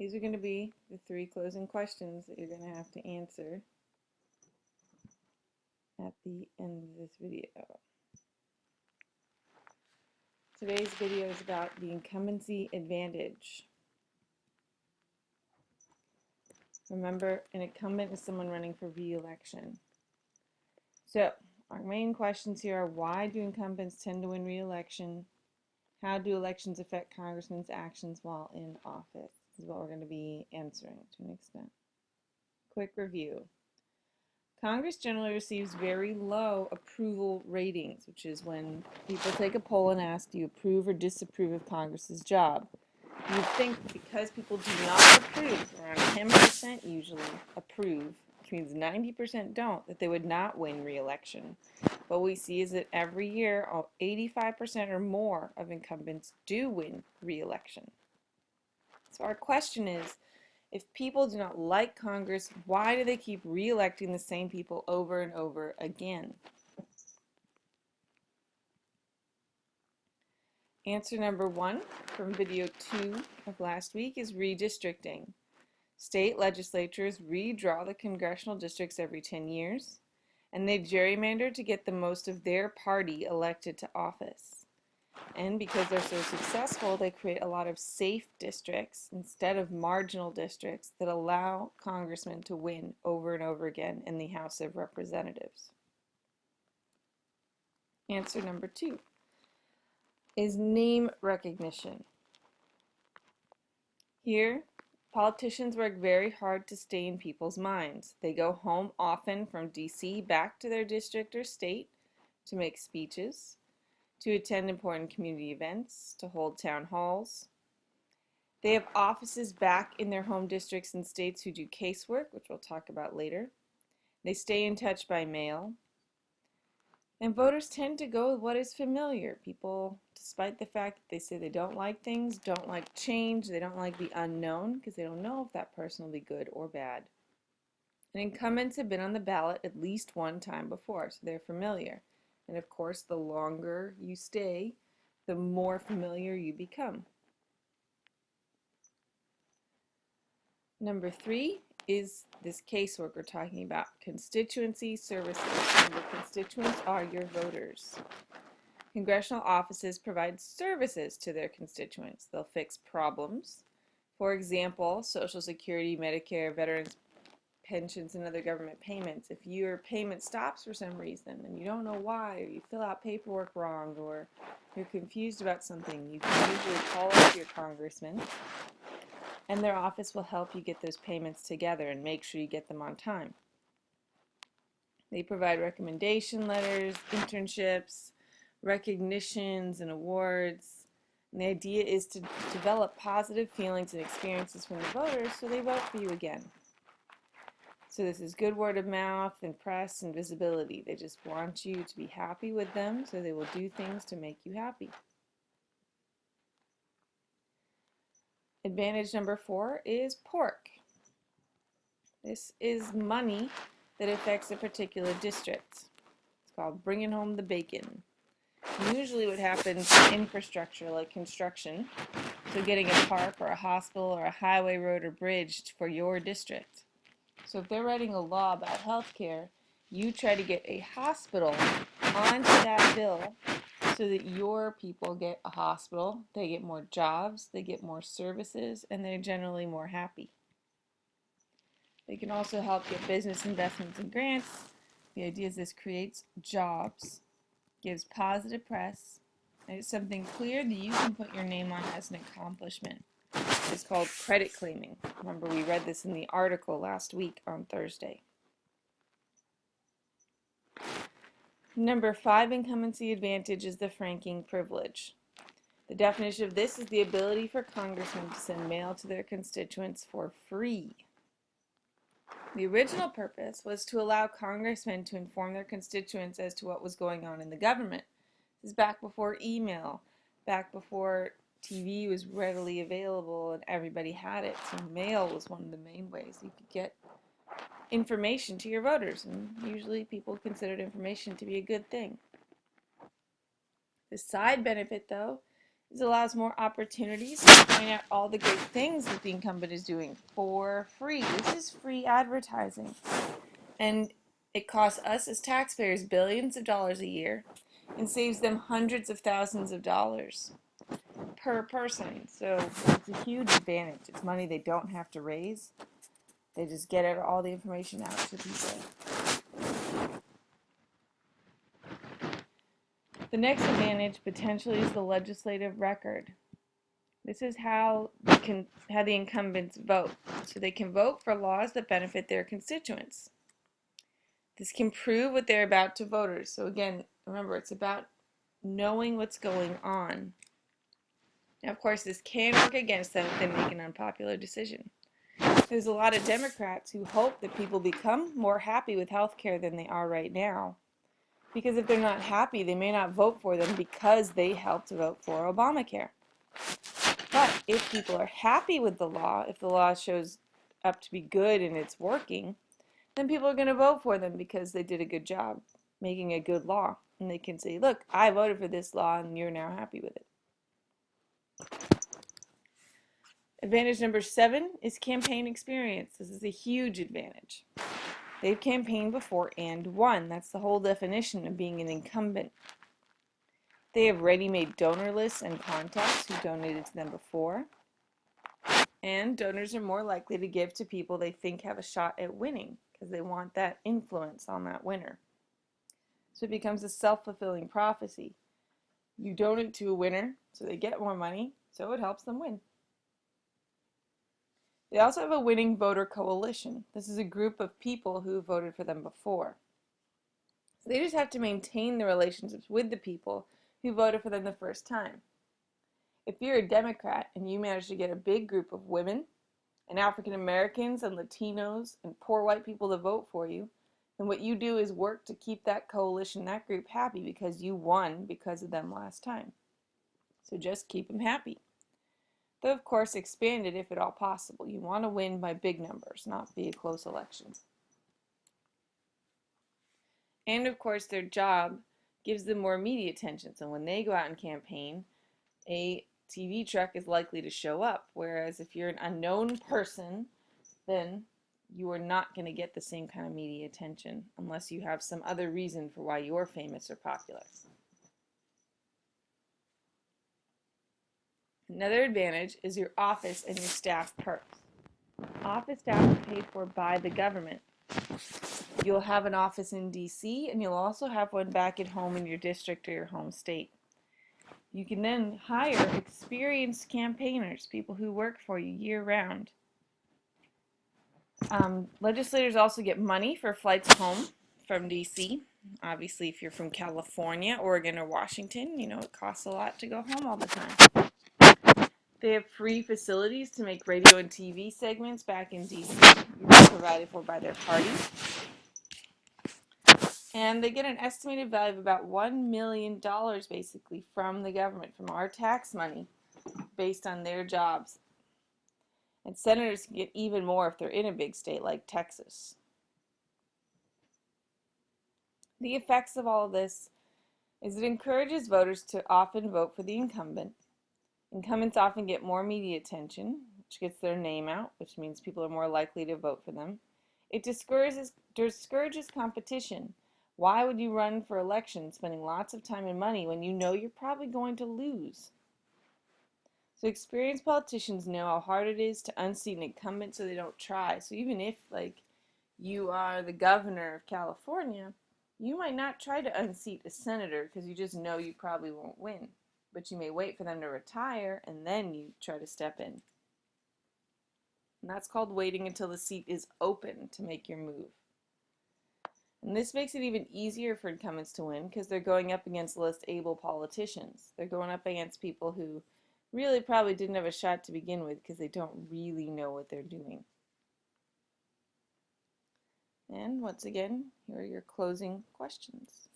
These are going to be the 3 closing questions that you're going to have to answer at the end of this video. Today's video is about the incumbency advantage. Remember, an incumbent is someone running for re-election. So, our main questions here are: why do incumbents tend to win re-election? How do elections affect congressmen's actions while in office? This is what we're going to be answering to an extent. Quick review. Congress generally receives very low approval ratings, which is when people take a poll and ask, do you approve or disapprove of Congress's job? You'd think because people do not approve, around 10% usually approve, which means 90% don't, that they would not win re-election. What we see is that every year, 85% or more of incumbents do win re-election. So our question is, if people do not like Congress, why do they keep re-electing the same people over and over again? Answer number 1 from video 2 of last week is redistricting. State legislatures redraw the congressional districts every 10 years, and they gerrymander to get the most of their party elected to office. And because they're so successful, they create a lot of safe districts instead of marginal districts that allow congressmen to win over and over again in the House of Representatives. Answer number 2 is name recognition. Here, politicians work very hard to stay in people's minds. They go home often from DC back to their district or state to make speeches, to attend important community events, to hold town halls. They have offices back in their home districts and states who do casework, which we'll talk about later. They stay in touch by mail. And voters tend to go with what is familiar. People, despite the fact that they say they don't like things, don't like change, they don't like the unknown, because they don't know if that person will be good or bad. And incumbents have been on the ballot at least one time before, so they're familiar. And of course, the longer you stay, the more familiar you become. Number 3 is this casework we're talking about, constituency services. Remember, constituents are your voters. Congressional offices provide services to their constituents. They'll fix problems. For example, Social Security, Medicare, veterans pensions, and other government payments. If your payment stops for some reason and you don't know why, or you fill out paperwork wrong, or you're confused about something, you can usually call up your congressman, and their office will help you get those payments together and make sure you get them on time. They provide recommendation letters, internships, recognitions, and awards. And the idea is to develop positive feelings and experiences from the voters so they vote for you again. So this is good word of mouth and press and visibility. They just want you to be happy with them, so they will do things to make you happy. Advantage number 4 is pork. This is money that affects a particular district. It's called bringing home the bacon. Usually what happens in infrastructure, like construction, so getting a park or a hospital or a highway, road, or bridge for your district. So if they're writing a law about health care, you try to get a hospital onto that bill so that your people get a hospital, they get more jobs, they get more services, and they're generally more happy. They can also help get business investments and grants. The idea is this creates jobs, gives positive press, and it's something clear that you can put your name on as an accomplishment. It's called credit claiming. Remember, we read this in the article last week on Thursday. Number 5 incumbency advantage is the franking privilege. The definition of this is the ability for congressmen to send mail to their constituents for free. The original purpose was to allow congressmen to inform their constituents as to what was going on in the government. This is back before email, back before TV was readily available and everybody had it. So mail was one of the main ways you could get information to your voters, and usually people considered information to be a good thing. The side benefit, though, This allows more opportunities to point out all the great things that the incumbent is doing for free. This is free advertising. And it costs us as taxpayers billions of dollars a year and saves them hundreds of thousands of dollars per person. So it's a huge advantage. It's money they don't have to raise. They just get all the information out to people. The next advantage potentially is the legislative record. This is how the incumbents vote. So they can vote for laws that benefit their constituents. This can prove what they're about to voters. So again, remember, it's about knowing what's going on. Now, of course, this can work against them if they make an unpopular decision. There's a lot of Democrats who hope that people become more happy with health care than they are right now. Because if they're not happy, they may not vote for them because they helped vote for Obamacare. But if people are happy with the law, if the law shows up to be good and it's working, then people are going to vote for them because they did a good job making a good law. And they can say, look, I voted for this law and you're now happy with it. Advantage number 7 is campaign experience. This is a huge advantage. They've campaigned before and won. That's the whole definition of being an incumbent. They have ready-made donor lists and contacts who donated to them before. And donors are more likely to give to people they think have a shot at winning because they want that influence on that winner. So it becomes a self-fulfilling prophecy. You donate to a winner, so they get more money, so it helps them win. They also have a winning voter coalition. This is a group of people who voted for them before. So they just have to maintain the relationships with the people who voted for them the first time. If you're a Democrat and you manage to get a big group of women and African Americans and Latinos and poor white people to vote for you, then what you do is work to keep that coalition, that group happy because you won because of them last time. So just keep them happy. Though, of course, expand it if at all possible. You want to win by big numbers, not be a close election. And, of course, their job gives them more media attention. So when they go out and campaign, a TV truck is likely to show up. Whereas if you're an unknown person, then you are not going to get the same kind of media attention unless you have some other reason for why you're famous or popular. Another advantage is your office and your staff perks. Office staff are paid for by the government. You'll have an office in DC and you'll also have one back at home in your district or your home state. You can then hire experienced campaigners, people who work for you year-round. Legislators also get money for flights home from DC. Obviously, if you're from California, Oregon, or Washington, you know it costs a lot to go home all the time. They have free facilities to make radio and TV segments back in DC, provided for by their party. And they get an estimated value of about $1 million basically from the government, from our tax money, based on their jobs. And senators can get even more if they're in a big state like Texas. The effects of all of this is it encourages voters to often vote for the incumbent. Incumbents often get more media attention, which gets their name out, which means people are more likely to vote for them. It discourages competition. Why would you run for election spending lots of time and money when you know you're probably going to lose? So experienced politicians know how hard it is to unseat an incumbent so they don't try. So even if you are the governor of California, you might not try to unseat a senator because you just know you probably won't win. But you may wait for them to retire and then you try to step in. And that's called waiting until the seat is open to make your move. And this makes it even easier for incumbents to win because they're going up against less able politicians. They're going up against people who really probably didn't have a shot to begin with because they don't really know what they're doing. And once again, here are your closing questions.